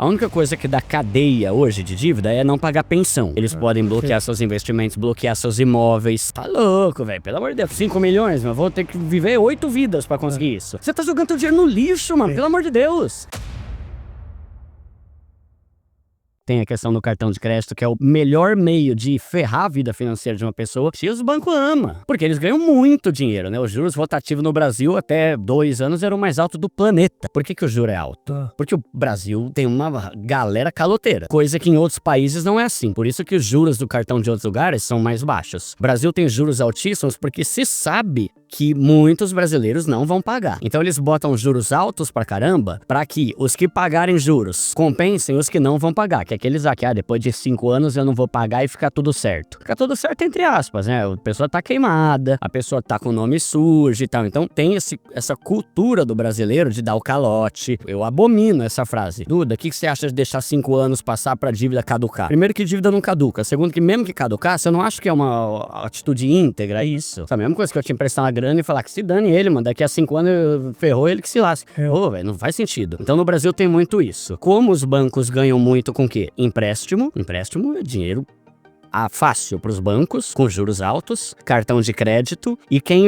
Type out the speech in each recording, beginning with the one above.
A única coisa que dá cadeia hoje de dívida é não pagar pensão. Eles podem bloquear seus investimentos, bloquear seus imóveis. Tá louco, velho. Pelo amor de Deus. 5 milhões, mas vou ter que viver 8 vidas pra conseguir isso. Você tá jogando teu dinheiro no lixo, mano. Pelo amor de Deus. Tem a questão do cartão de crédito, que é o melhor meio de ferrar a vida financeira de uma pessoa, que os bancos amam. Porque eles ganham muito dinheiro, né? Os juros rotativos no Brasil, até 2 anos, eram o mais alto do planeta. Por que o juro é alto? Porque o Brasil tem uma galera caloteira, coisa que em outros países não é assim. Por isso que os juros do cartão de outros lugares são mais baixos. O Brasil tem juros altíssimos porque se sabe que muitos brasileiros não vão pagar. Então eles botam juros altos pra caramba, pra que os que pagarem juros compensem os que não vão pagar, que é aqueles aqui, depois de 5 anos eu não vou pagar e ficar tudo certo. Fica tudo certo entre aspas, né? A pessoa tá queimada, a pessoa tá com o nome sujo e tal. Então tem essa cultura do brasileiro de dar o calote. Eu abomino essa frase. Duda, o que você acha de deixar 5 anos passar pra dívida caducar? Primeiro que dívida não caduca. Segundo que mesmo que caducar, você não acha que é uma atitude íntegra? É isso. É a mesma coisa que eu te emprestar uma grana e falar que se dane ele, mano. Daqui a 5 anos ferrou ele que se lasque. Ô, velho, não faz sentido. Então no Brasil tem muito isso. Como os bancos ganham muito com o quê? Empréstimo é dinheiro fácil para os bancos, com juros altos, cartão de crédito, e quem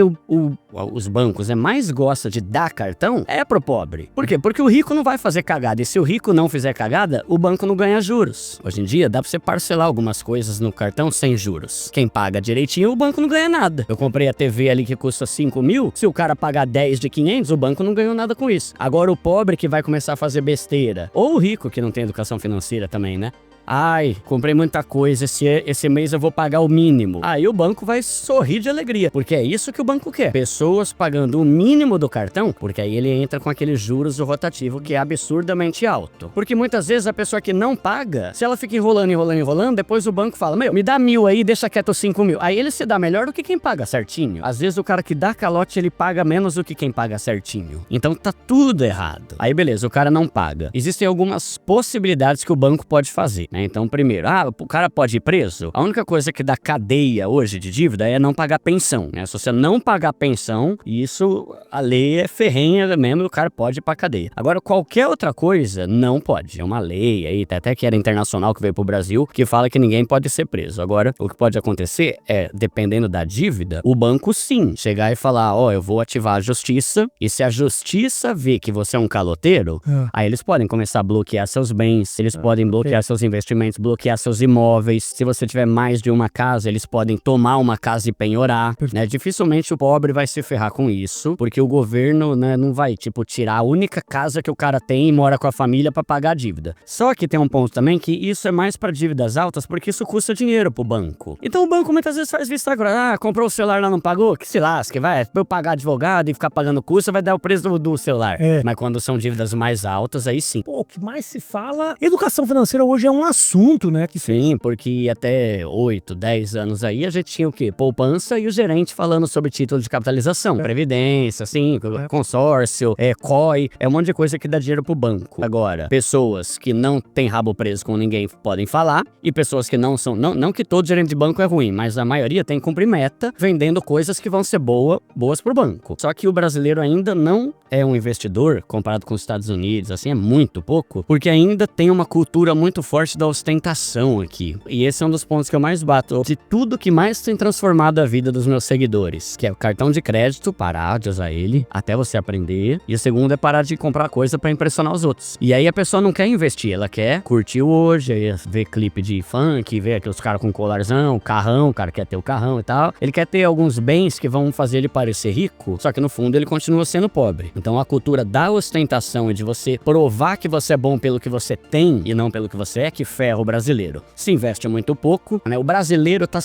os bancos mais gosta de dar cartão é pro pobre. Por quê? Porque o rico não vai fazer cagada, e se o rico não fizer cagada, o banco não ganha juros. Hoje em dia dá pra você parcelar algumas coisas no cartão sem juros. Quem paga direitinho, o banco não ganha nada. Eu comprei a TV ali que custa 5 mil, se o cara pagar 10 de 500, o banco não ganhou nada com isso. Agora o pobre que vai começar a fazer besteira, ou o rico que não tem educação financeira também, né? Ai, comprei muita coisa, esse mês eu vou pagar o mínimo. Aí o banco vai sorrir de alegria, porque é isso que o banco quer. Pessoas pagando o mínimo do cartão, porque aí ele entra com aqueles juros do rotativo que é absurdamente alto. Porque muitas vezes a pessoa que não paga, se ela fica enrolando, depois o banco fala, me dá 1.000 aí, deixa quieto 5 mil. Aí ele se dá melhor do que quem paga certinho. Às vezes o cara que dá calote, ele paga menos do que quem paga certinho. Então tá tudo errado. Aí beleza, o cara não paga. Existem algumas possibilidades que o banco pode fazer, né? Então, primeiro, o cara pode ir preso? A única coisa que dá cadeia hoje de dívida é não pagar pensão, né? Se você não pagar pensão, isso, a lei é ferrenha mesmo, o cara pode ir pra cadeia. Agora, qualquer outra coisa, não pode. É uma lei aí, até que era internacional que veio pro Brasil, que fala que ninguém pode ser preso. Agora, o que pode acontecer é, dependendo da dívida, o banco sim, chegar e falar, eu vou ativar a justiça, e se a justiça vê que você é um caloteiro, aí eles podem começar a bloquear seus bens, eles podem bloquear seus investimentos, bloquear seus imóveis. Se você tiver mais de uma casa, eles podem tomar uma casa e penhorar, né? Dificilmente o pobre vai se ferrar com isso, porque o governo, né, não vai, tirar a única casa que o cara tem e mora com a família pra pagar a dívida. Só que tem um ponto também que isso é mais pra dívidas altas, porque isso custa dinheiro pro banco. Então o banco muitas vezes faz vista grossa, comprou o celular lá, não pagou? Que se lasque, vai. Pra eu pagar advogado e ficar pagando custo, vai dar o preço do celular. Mas quando são dívidas mais altas, aí sim. O que mais se fala, educação financeira hoje é um assunto, né? Sim, porque até 8, 10 anos aí a gente tinha o quê? Poupança e o gerente falando sobre título de capitalização, previdência, assim, consórcio, COI, um monte de coisa que dá dinheiro pro banco. Agora, pessoas que não têm rabo preso com ninguém podem falar, e pessoas que não são, não que todo gerente de banco é ruim, mas a maioria tem que cumprir meta, vendendo coisas que vão ser boas pro banco. Só que o brasileiro ainda não é um investidor, comparado com os Estados Unidos, assim, é muito pouco, porque ainda tem uma cultura muito forte da ostentação aqui. E esse é um dos pontos que eu mais bato de tudo que mais tem transformado a vida dos meus seguidores, que é o cartão de crédito, parar de usar ele até você aprender, e o segundo é parar de comprar coisa pra impressionar os outros. E aí a pessoa não quer investir, ela quer curtir hoje, aí ver clipe de funk, ver aqueles caras com colarzão, carrão, o cara quer ter o carrão e tal. Ele quer ter alguns bens que vão fazer ele parecer rico, só que no fundo ele continua sendo pobre. Então a cultura da ostentação e de você provar que você é bom pelo que você tem e não pelo que você é, que ferra o brasileiro. Se investe muito pouco, né? O brasileiro tá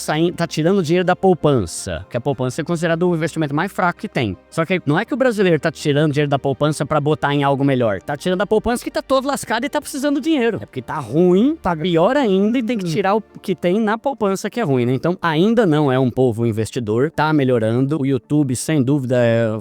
tirando dinheiro da poupança, que a poupança é considerado o investimento mais fraco que tem. Só que não é que o brasileiro tá tirando dinheiro da poupança pra botar em algo melhor, tá tirando da poupança que tá todo lascado e tá precisando de dinheiro. É porque tá ruim, tá pior ainda, e tem que tirar o que tem na poupança que é ruim, né? Então ainda não é um povo investidor, tá melhorando. O YouTube, sem dúvida,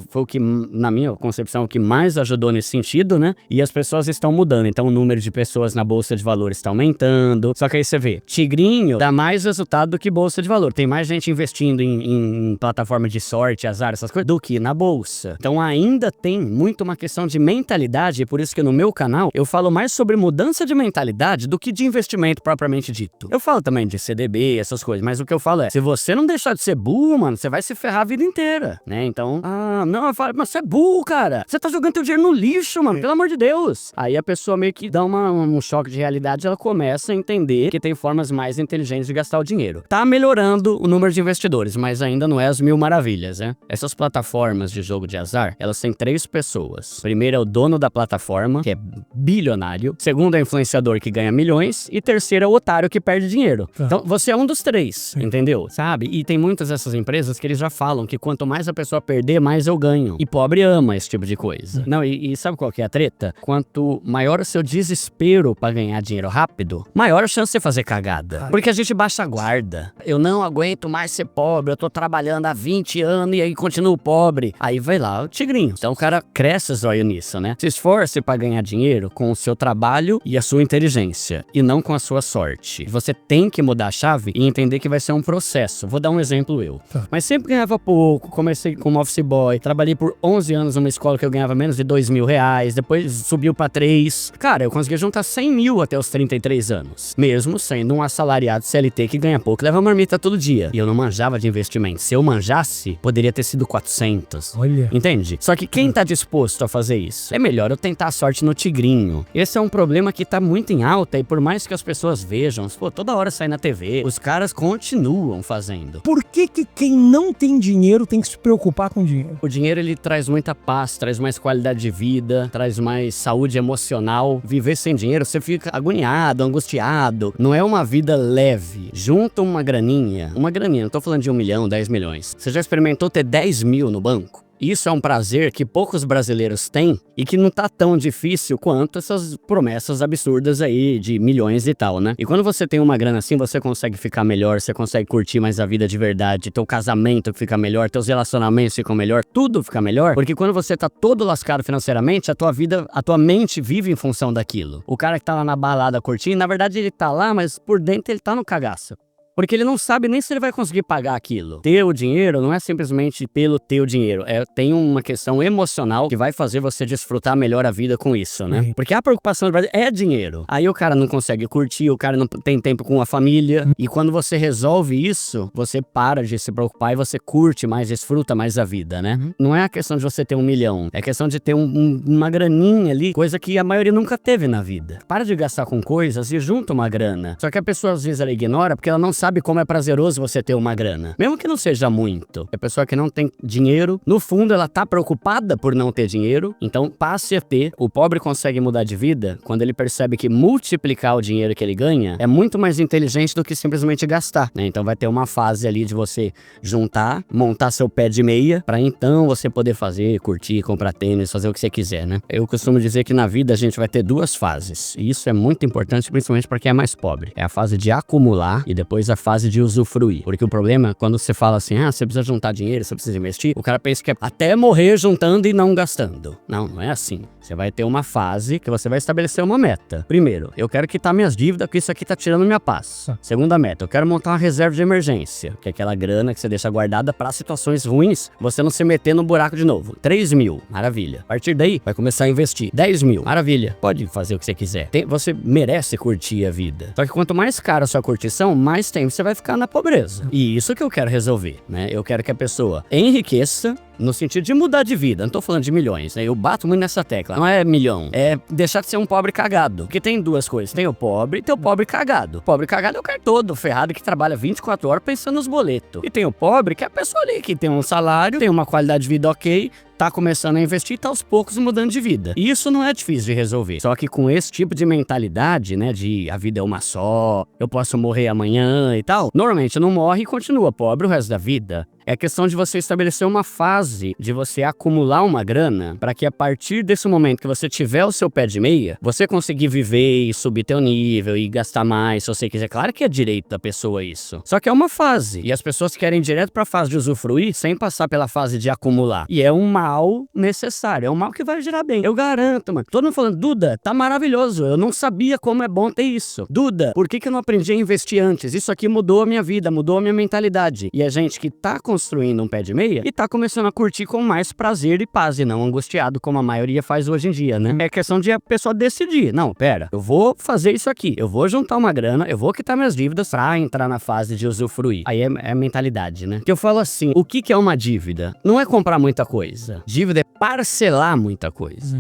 foi o que, na minha concepção, o que mais ajudou nesse sentido, né? E as pessoas estão mudando, então o número de pessoas na bolsa de valores está aumentando. aumentando. Só que aí você vê, tigrinho dá mais resultado do que bolsa de valor. Tem mais gente investindo em plataforma de sorte, azar, essas coisas, do que na bolsa. Então ainda tem muito uma questão de mentalidade, e por isso que no meu canal eu falo mais sobre mudança de mentalidade do que de investimento propriamente dito. Eu falo também de CDB, essas coisas, mas o que eu falo é, se você não deixar de ser burro, mano, você vai se ferrar a vida inteira, né? Então, não, eu falo, mas você é burro, cara. Você tá jogando teu dinheiro no lixo, mano, pelo amor de Deus. Aí a pessoa meio que dá um choque de realidade, ela começa a entender que tem formas mais inteligentes de gastar o dinheiro. Tá melhorando o número de investidores, mas ainda não é as mil maravilhas, né? Essas plataformas de jogo de azar, elas têm 3 pessoas. Primeiro é o dono da plataforma, que é bilionário. Segundo é o influenciador, que ganha milhões. E terceiro é o otário, que perde dinheiro. Então, você é um dos 3, entendeu? Sabe? E tem muitas dessas empresas que eles já falam que quanto mais a pessoa perder, mais eu ganho. E pobre ama esse tipo de coisa. Não, e sabe qual que é a treta? Quanto maior o seu desespero pra ganhar dinheiro rápido, maior a chance de você fazer cagada. Porque a gente baixa a guarda. Eu não aguento mais ser pobre, eu tô trabalhando há 20 anos e aí continuo pobre. Aí vai lá o tigrinho. Então o cara cresce zóio nisso, né? Se esforce pra ganhar dinheiro com o seu trabalho e a sua inteligência, e não com a sua sorte. Você tem que mudar a chave e entender que vai ser um processo. Vou dar um exemplo eu. Mas sempre ganhava pouco, comecei como office boy, trabalhei por 11 anos numa escola que eu ganhava menos de R$2.000, depois subiu pra 3. Cara, eu consegui juntar 100 mil até os 33 anos. Mesmo sendo um assalariado CLT que ganha pouco, leva marmita todo dia. E eu não manjava de investimento. Se eu manjasse, poderia ter sido 400. Olha. Entende? Só que quem tá disposto a fazer isso? É melhor eu tentar a sorte no tigrinho. Esse é um problema que tá muito em alta e por mais que as pessoas vejam, pô, toda hora sai na TV, os caras continuam fazendo. Por que quem não tem dinheiro tem que se preocupar com dinheiro? O dinheiro, ele traz muita paz, traz mais qualidade de vida, traz mais saúde emocional. Viver sem dinheiro, você fica agoniado, angustiado. Não é uma vida leve. Junta uma graninha, não tô falando de 1 milhão, 10 milhões. Você já experimentou ter 10 mil no banco? Isso é um prazer que poucos brasileiros têm e que não tá tão difícil quanto essas promessas absurdas aí de milhões e tal, né? E quando você tem uma grana assim, você consegue ficar melhor, você consegue curtir mais a vida de verdade, teu casamento fica melhor, teus relacionamentos ficam melhor, tudo fica melhor, porque quando você tá todo lascado financeiramente, a tua mente vive em função daquilo. O cara que tá lá na balada curtindo, na verdade ele tá lá, mas por dentro ele tá no cagaço. Porque ele não sabe nem se ele vai conseguir pagar aquilo. Ter o dinheiro não é simplesmente pelo ter o dinheiro. Tem uma questão emocional que vai fazer você desfrutar melhor a vida com isso, né? Porque a preocupação do Brasil é dinheiro. Aí o cara não consegue curtir, o cara não tem tempo com a família. E quando você resolve isso, você para de se preocupar e você curte mais, desfruta mais a vida, né? Não é a questão de você ter 1 milhão. É questão de ter uma graninha ali, coisa que a maioria nunca teve na vida. Para de gastar com coisas e junta uma grana. Só que a pessoa às vezes ela ignora porque ela não sabe como é prazeroso você ter uma grana. Mesmo que não seja muito. A pessoa que não tem dinheiro, no fundo ela tá preocupada por não ter dinheiro, então passe a ter. O pobre consegue mudar de vida quando ele percebe que multiplicar o dinheiro que ele ganha é muito mais inteligente do que simplesmente gastar, né? Então vai ter uma fase ali de você juntar, montar seu pé de meia, pra então você poder fazer, curtir, comprar tênis, fazer o que você quiser, né? Eu costumo dizer que na vida a gente vai ter 2 fases, e isso é muito importante, principalmente pra quem é mais pobre. É a fase de acumular e depois a fase de usufruir. Porque o problema é quando você fala assim, você precisa juntar dinheiro, você precisa investir, o cara pensa que é até morrer juntando e não gastando. Não, não é assim. Você vai ter uma fase que você vai estabelecer uma meta. Primeiro, eu quero quitar minhas dívidas, porque isso aqui tá tirando minha paz. Segunda meta, eu quero montar uma reserva de emergência, que é aquela grana que você deixa guardada para situações ruins, você não se meter no buraco de novo. 3 mil, maravilha. A partir daí, vai começar a investir. 10 mil, maravilha. Pode fazer o que você quiser. Você merece curtir a vida. Só que quanto mais cara a sua curtição, mais tempo você vai ficar na pobreza. E isso que eu quero resolver, né? Eu quero que a pessoa enriqueça, no sentido de mudar de vida. Não tô falando de milhões, né? Eu bato muito nessa tecla. Não é milhão. É deixar de ser um pobre cagado. Porque tem 2 coisas. Tem o pobre e tem o pobre cagado. O pobre cagado é o cara todo ferrado que trabalha 24 horas pensando nos boletos. E tem o pobre, que é a pessoa ali que tem um salário, tem uma qualidade de vida ok, tá começando a investir e tá aos poucos mudando de vida. E isso não é difícil de resolver. Só que com esse tipo de mentalidade, né, de a vida é uma só, eu posso morrer amanhã e tal, normalmente não morre e continua pobre o resto da vida. É questão de você estabelecer uma fase de você acumular uma grana para que a partir desse momento que você tiver o seu pé de meia, você conseguir viver e subir teu nível e gastar mais se você quiser. Claro que é direito da pessoa isso. Só que é uma fase. E as pessoas querem ir direto pra fase de usufruir sem passar pela fase de acumular. E é um mal necessário. É um mal que vai gerar bem. Eu garanto, mano. Todo mundo falando, Duda, tá maravilhoso. Eu não sabia como é bom ter isso. Duda, por que eu não aprendi a investir antes? Isso aqui mudou a minha vida, mudou a minha mentalidade. E a gente que tá construindo um pé de meia e tá começando a curtir com mais prazer e paz e não angustiado como a maioria faz hoje em dia, né? É questão de a pessoa decidir. Não, pera, eu vou fazer isso aqui. Eu vou juntar uma grana, eu vou quitar minhas dívidas pra entrar na fase de usufruir. Aí é mentalidade, né? Que eu falo assim, o que é uma dívida? Não é comprar muita coisa. Dívida é parcelar muita coisa.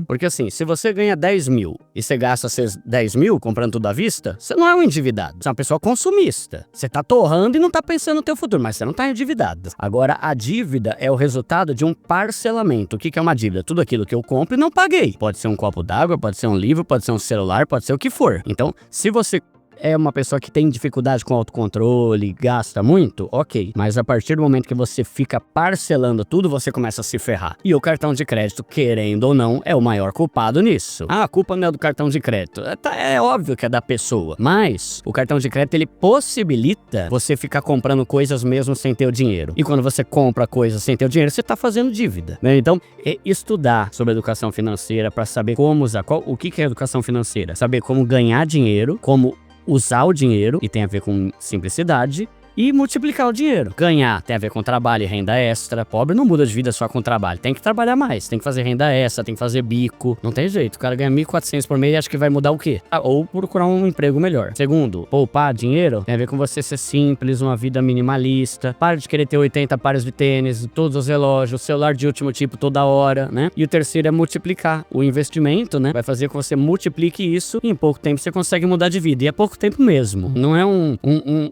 Porque assim, se você ganha 10 mil e você gasta esses 10 mil comprando tudo à vista, você não é um endividado. Você é uma pessoa consumista. Você tá torrando e não tá pensando no teu futuro, mas você não tá endividado. Agora, a dívida é o resultado de um parcelamento. O que é uma dívida? Tudo aquilo que eu compro e não paguei. Pode ser um copo d'água, pode ser um livro, pode ser um celular, pode ser o que for. Então, se você é uma pessoa que tem dificuldade com autocontrole, gasta muito, ok. Mas a partir do momento que você fica parcelando tudo, você começa a se ferrar. E o cartão de crédito, querendo ou não, é o maior culpado nisso. Ah, a culpa não é do cartão de crédito. É óbvio que é da pessoa. Mas o cartão de crédito, ele possibilita você ficar comprando coisas mesmo sem ter o dinheiro. E quando você compra coisas sem ter o dinheiro, você tá fazendo dívida, né? Então, estudar sobre educação financeira para saber como usar. O que é educação financeira? Saber como ganhar dinheiro, como usar o dinheiro, e tem a ver com simplicidade, e multiplicar o dinheiro. Ganhar tem a ver com trabalho e renda extra. Pobre não muda de vida só com trabalho. Tem que trabalhar mais, tem que fazer renda extra, tem que fazer bico. Não tem jeito. O cara ganha 1.400 por mês e acha que vai mudar o quê? Ou procurar um emprego melhor. Segundo, poupar dinheiro tem a ver com você ser simples, uma vida minimalista. Para de querer ter 80 pares de tênis, todos os relógios, celular de último tipo toda hora, né? E o terceiro é multiplicar. O investimento, né? Vai fazer com que você multiplique isso e em pouco tempo você consegue mudar de vida. E é pouco tempo mesmo. Não é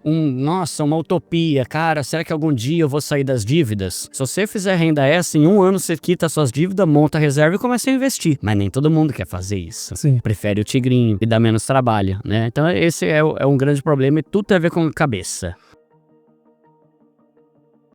nossa, uma utopia, cara, será que algum dia eu vou sair das dívidas? Se você fizer renda extra, em um ano você quita suas dívidas, monta a reserva e começa a investir. Mas nem todo mundo quer fazer isso. Sim. Prefere o tigrinho e dá menos trabalho, né? Então esse é um grande problema e tudo tem a ver com cabeça.